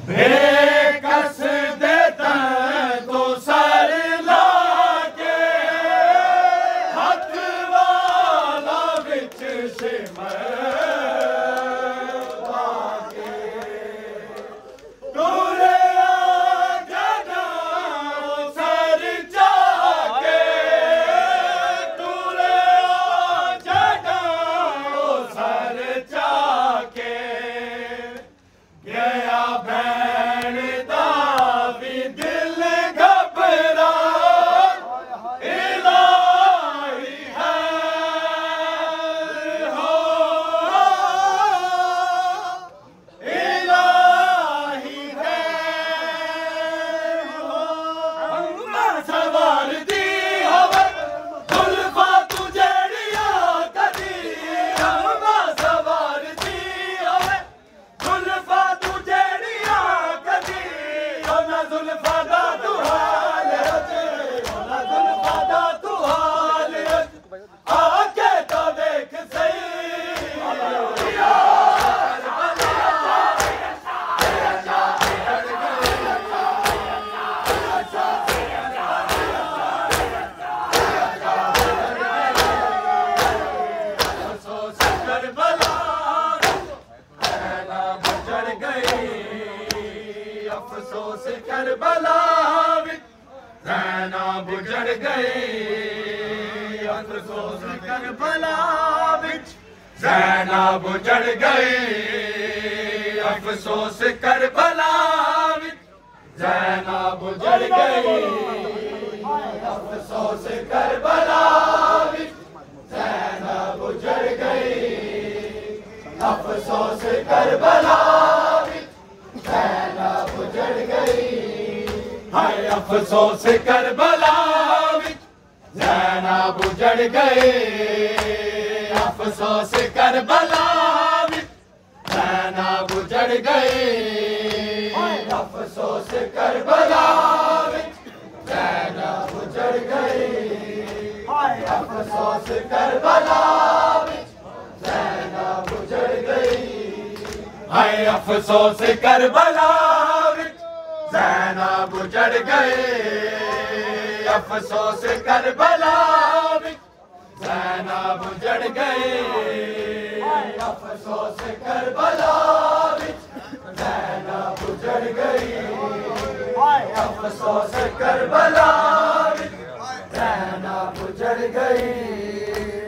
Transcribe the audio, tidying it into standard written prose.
बेकस देता तो सर लाके हथ वाला बिच सिमर पाके टुरे जड़ा सर जाके टुरे जड़ा सर जाके गया भैन दा भी दिल घबरा इलाही है हो इलाही है हो सवार दी हवा जुल्फा तू जेड़िया कदी हम सवार दी हवा जुल्फा तू जेड़िया कदी ओना जुल्फा दा तू हाल रचे ओना जुल्फा दा तू हाल रचे आके तो देख सही अफसोस करबला विच ज़ैना बुजड़ गई अफसोस करबला विच ज़ैना बुजड़ गई अफसोस करबला विच ज़ैना बुजड़ गई अफसोस करबला विच ज़ैना बुजड़ गई अफसोस करबला ज़ैना बुजड़ गई हाय अफसोस करबला विच ज़ैना बुजड़ गई अफसोस करबला विच ज़ैना बुजड़ गई अफसोस करबला विच ज़ैना बुजड़ गई हाय अफसोस करबला विच ज़ैना बुजड़ गई हाय अफसोस करबला विच ज़ैना बुजड़ गई अफसोस करबला विच ज़ैना बुजड़ गई अफसोस करबला विच ज़ैना बुजड़ गई अफसोस करबला विच ज़ैना बुजड़ गई